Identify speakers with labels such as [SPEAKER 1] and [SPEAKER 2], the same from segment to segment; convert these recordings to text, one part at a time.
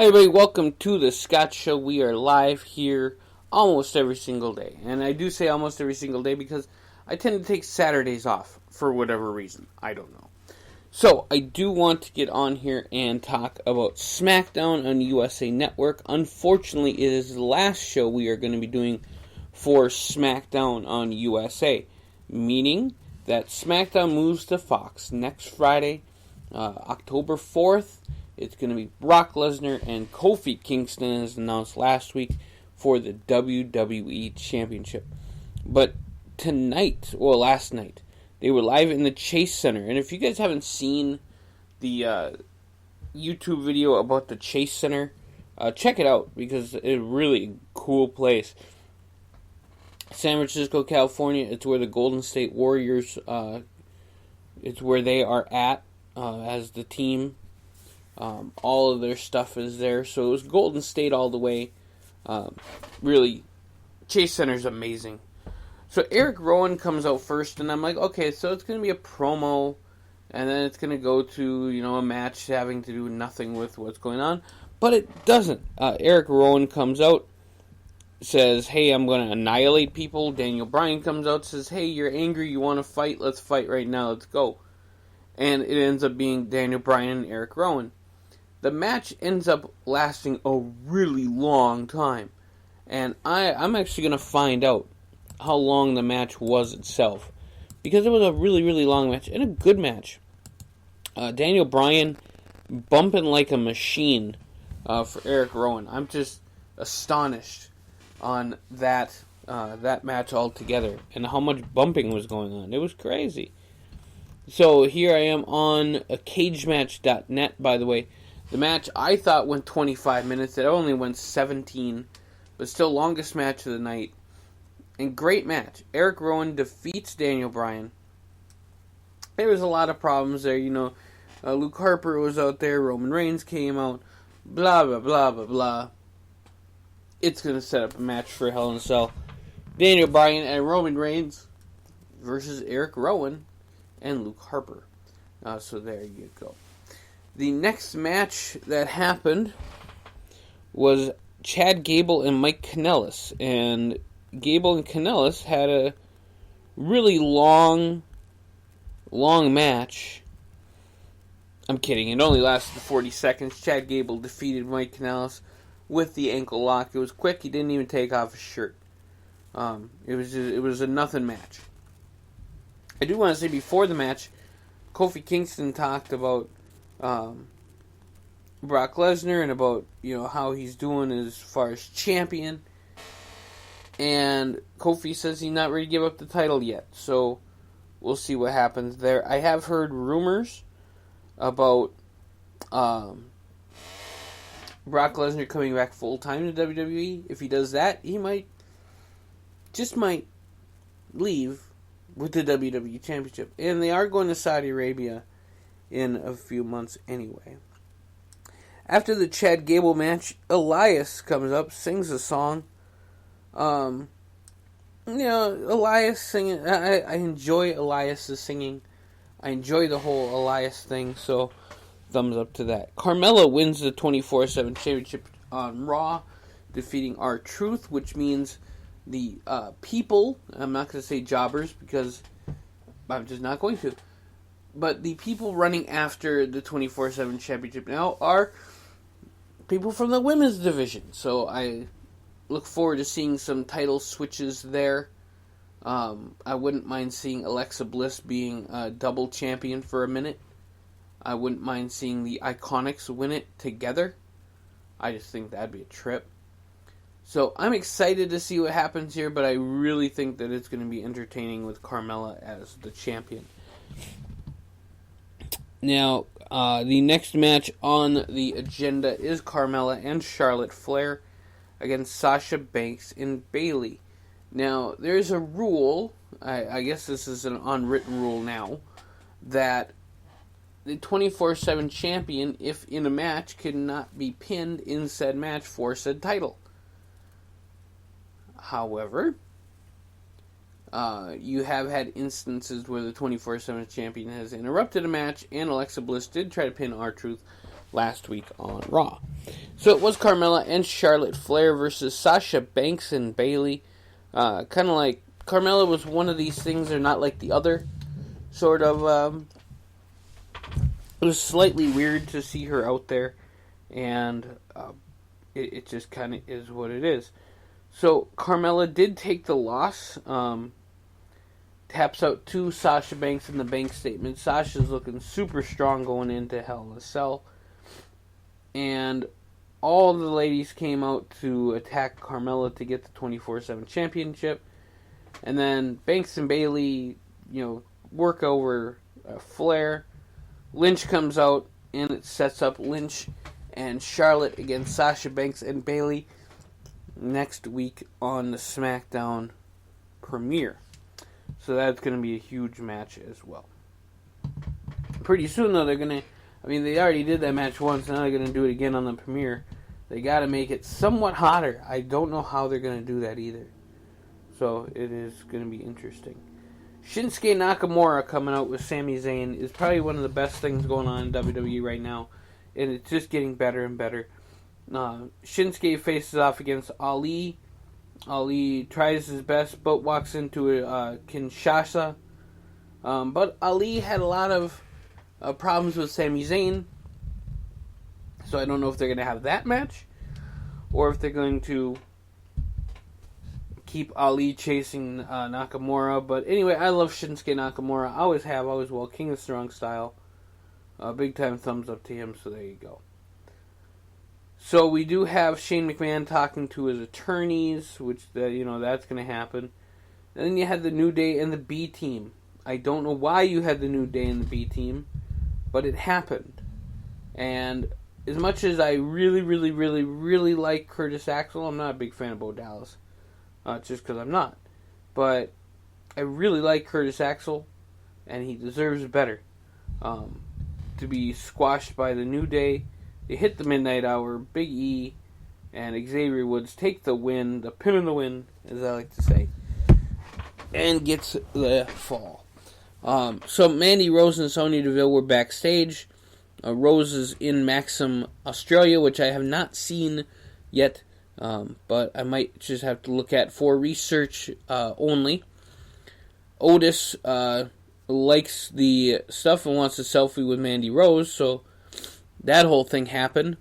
[SPEAKER 1] Hi everybody, welcome to the Scott Show. We are live here almost every single day. And I do say almost every single day because I tend to take Saturdays off for whatever reason. I don't know. So, I do want to get on here and talk about Smackdown on USA Network. Unfortunately, it is the last show we are going to be doing for Smackdown on USA. Meaning that Smackdown moves to Fox next Friday, October 4th. It's going to be Brock Lesnar and Kofi Kingston, as announced last week, for the WWE Championship. But last night, they were live in the Chase Center. And if you guys haven't seen the YouTube video about the Chase Center, check it out, because it's a really cool place. San Francisco, California, it's where the Golden State Warriors, it's where they are at as the team. All of their stuff is there. So it was Golden State all the way. Really, Chase Center is amazing. So Eric Rowan comes out first, and I'm like, okay, so it's going to be a promo, and then it's going to go to, a match having to do nothing with what's going on. But it doesn't. Eric Rowan comes out, says, hey, I'm going to annihilate people. Daniel Bryan comes out, says, hey, you're angry, you want to fight? Let's fight right now, let's go. And it ends up being Daniel Bryan and Eric Rowan. The match ends up lasting a really long time. And I'm actually going to find out how long the match was itself, because it was a really, really long match and a good match. Daniel Bryan bumping like a machine for Eric Rowan. I'm just astonished on that match altogether and how much bumping was going on. It was crazy. So here I am on cagematch.net, by the way. The match I thought went 25 minutes. It only went 17, but still longest match of the night. And great match. Eric Rowan defeats Daniel Bryan. There was a lot of problems there. Luke Harper was out there. Roman Reigns came out. Blah, blah, blah, blah, blah. It's going to set up a match for Hell in a Cell. Daniel Bryan and Roman Reigns versus Eric Rowan and Luke Harper. So there you go. The next match that happened was Chad Gable and Mike Kanellis. And Gable and Kanellis had a really long match. I'm kidding. It only lasted 40 seconds. Chad Gable defeated Mike Kanellis with the ankle lock. It was quick. He didn't even take off his shirt. It was a nothing match. I do want to say before the match, Kofi Kingston talked about Brock Lesnar and about how he's doing as far as champion, and Kofi says he's not ready to give up the title yet, so we'll see what happens there. I have heard rumors about Brock Lesnar coming back full time to WWE. If he does that, he might leave with the WWE Championship, and they are going to Saudi Arabia in a few months anyway. After the Chad Gable match, Elias comes up, sings a song. Elias singing. I enjoy Elias' singing. I enjoy the whole Elias thing, so thumbs up to that. Carmella wins the 24/7 championship on Raw, defeating R-Truth, which means the people, I'm not going to say jobbers because I'm just not going to, but the people running after the 24/7 championship now are people from the women's division. So I look forward to seeing some title switches there. I wouldn't mind seeing Alexa Bliss being a double champion for a minute. I wouldn't mind seeing the Iconics win it together. I just think that'd be a trip. So I'm excited to see what happens here, but I really think that it's going to be entertaining with Carmella as the champion. Now, the next match on the agenda is Carmella and Charlotte Flair against Sasha Banks and Bayley. Now, there's a rule, I guess this is an unwritten rule now, that the 24/7 champion, if in a match, cannot be pinned in said match for said title. However, you have had instances where the 24/7 champion has interrupted a match, and Alexa Bliss did try to pin R-Truth, last week on Raw. So it was Carmella and Charlotte Flair versus Sasha Banks and Bayley. Kind of like Carmella was one of these things, they're not like the other. Sort of, it was slightly weird to see her out there, and it just kind of is what it is. So Carmella did take the loss. Taps out to Sasha Banks in the bank statement. Sasha's looking super strong going into Hell in a Cell. And all the ladies came out to attack Carmella to get the 24/7 championship. And then Banks and Bayley, work over Flair. Lynch comes out, and it sets up Lynch and Charlotte against Sasha Banks and Bayley next week on the Smackdown premiere. So that's going to be a huge match as well. Pretty soon, though, they already did that match once, now they're going to do it again on the premiere. They got to make it somewhat hotter. I don't know how they're going to do that either. So it is going to be interesting. Shinsuke Nakamura coming out with Sami Zayn is probably one of the best things going on in WWE right now. And it's just getting better and better. Shinsuke faces off against Ali. Ali tries his best, but walks into a Kinshasa. But Ali had a lot of problems with Sami Zayn. So I don't know if they're going to have that match, or if they're going to keep Ali chasing Nakamura. But anyway, I love Shinsuke Nakamura. I always have, always will. King of Strong Style. Big time thumbs up to him, so there you go. So we do have Shane McMahon talking to his attorneys, which that's going to happen. And then you had the New Day and the B Team. I don't know why you had the New Day and the B Team, but it happened. And as much as I really, really, really, really like Curtis Axel, I'm not a big fan of Bo Dallas. Just because I'm not. But I really like Curtis Axel, and he deserves better. To be squashed by the New Day. They hit the midnight hour. Big E and Xavier Woods take the win, the pin in the win, as I like to say, and gets the fall. So Mandy Rose and Sonya Deville were backstage. Rose is in Maxim, Australia, which I have not seen yet, but I might just have to look at for research only. Otis likes the stuff and wants a selfie with Mandy Rose, so that whole thing happened.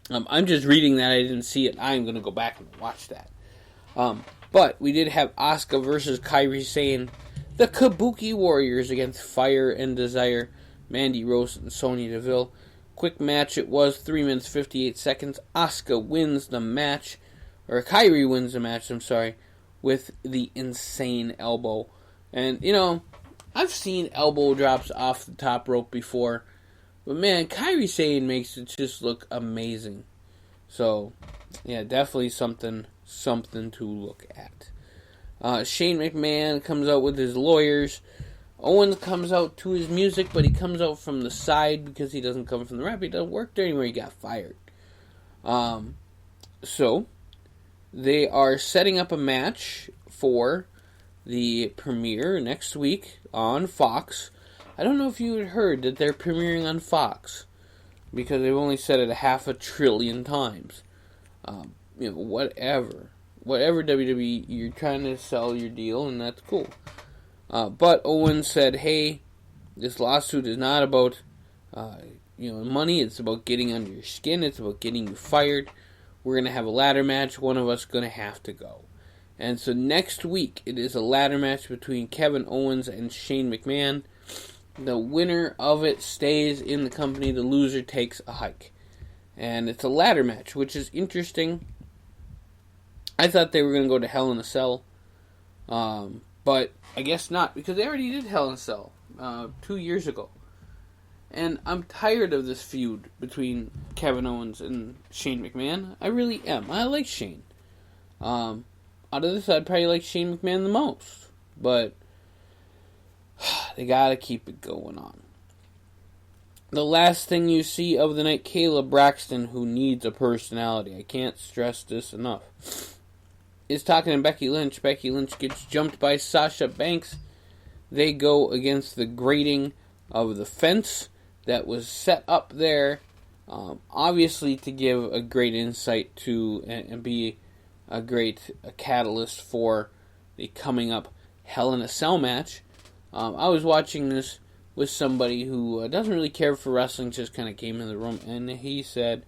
[SPEAKER 1] I'm just reading that. I didn't see it. I'm going to go back and watch that. But we did have Asuka versus Kairi Sane, the Kabuki Warriors against Fire and Desire, Mandy Rose and Sonya Deville. Quick match it was, 3 minutes 58 seconds. Asuka wins the match, or Kairi wins the match, I'm sorry, with the insane elbow. And, I've seen elbow drops off the top rope before, but man, Kairi Sane makes it just look amazing. So, yeah, definitely something to look at. Shane McMahon comes out with his lawyers. Owens comes out to his music, but he comes out from the side because he doesn't come from the ramp. He doesn't work there anymore. He got fired. So, they are setting up a match for the premiere next week on Fox. I don't know if you had heard that they're premiering on Fox, because they've only said it 500 billion times. Whatever WWE, you're trying to sell your deal, and that's cool. But Owens said, hey, this lawsuit is not about money. It's about getting under your skin. It's about getting you fired. We're going to have a ladder match. One of us is going to have to go. And so next week, it is a ladder match between Kevin Owens and Shane McMahon. The winner of it stays in the company. The loser takes a hike. And it's a ladder match, which is interesting. I thought they were going to go to Hell in a Cell. But I guess not, because they already did Hell in a Cell 2 years ago. And I'm tired of this feud between Kevin Owens and Shane McMahon. I really am. I like Shane. Out of this, I'd probably like Shane McMahon the most. But they gotta keep it going on. The last thing you see of the night, Kayla Braxton, who needs a personality, I can't stress this enough, is talking to Becky Lynch. Becky Lynch gets jumped by Sasha Banks. They go against the grating of the fence. that was set up there, obviously to give a great insight to and be a great catalyst for the coming up Hell in a Cell match. I was watching this with somebody who doesn't really care for wrestling, just kind of came in the room, and he said,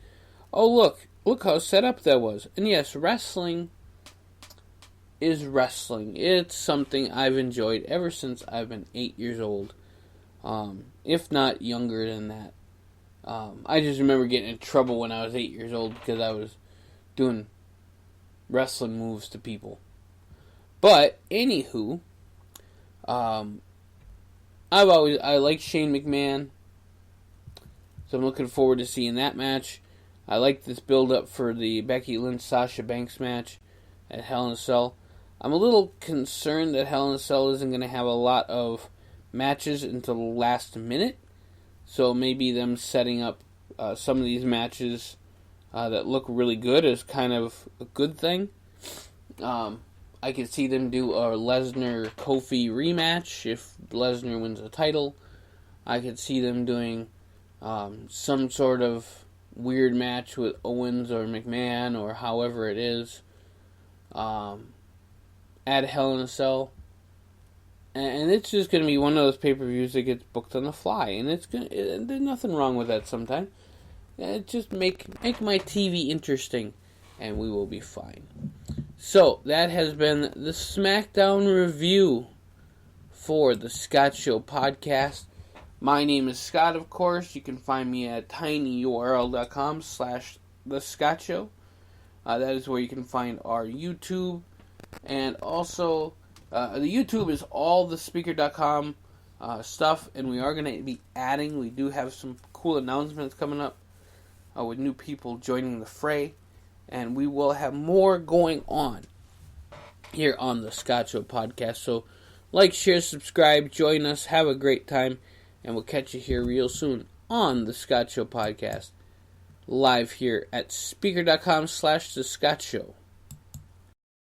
[SPEAKER 1] "Oh, look how set up that was." And yes, wrestling is wrestling. It's something I've enjoyed ever since I've been 8 years old, if not younger than that. I just remember getting in trouble when I was 8 years old because I was doing wrestling moves to people. But anywho, I like Shane McMahon, so I'm looking forward to seeing that match. I like this build up for the Becky Lynch Sasha Banks match at Hell in a Cell. I'm a little concerned that Hell in a Cell isn't going to have a lot of matches until the last minute, so maybe them setting up some of these matches that look really good is kind of a good thing. I could see them do a Lesnar-Kofi rematch if Lesnar wins the title. I could see them doing some sort of weird match with Owens or McMahon or however it is at Hell in a Cell. And it's just going to be one of those pay-per-views that gets booked on the fly. And there's nothing wrong with that sometimes. Just make my TV interesting, and we will be fine. So, that has been the Smackdown review for the Scott Show podcast. My name is Scott, of course. You can find me at tinyurl.com/The Scott Show. That is where you can find our YouTube. And also, the YouTube is all the Speaker.com stuff. And we are going to be adding, we do have some cool announcements coming up with new people joining the fray. And we will have more going on here on the Scott Show podcast. So, like, share, subscribe, join us, have a great time, and we'll catch you here real soon on the Scott Show podcast, live here at Speaker.com/The Scott Show.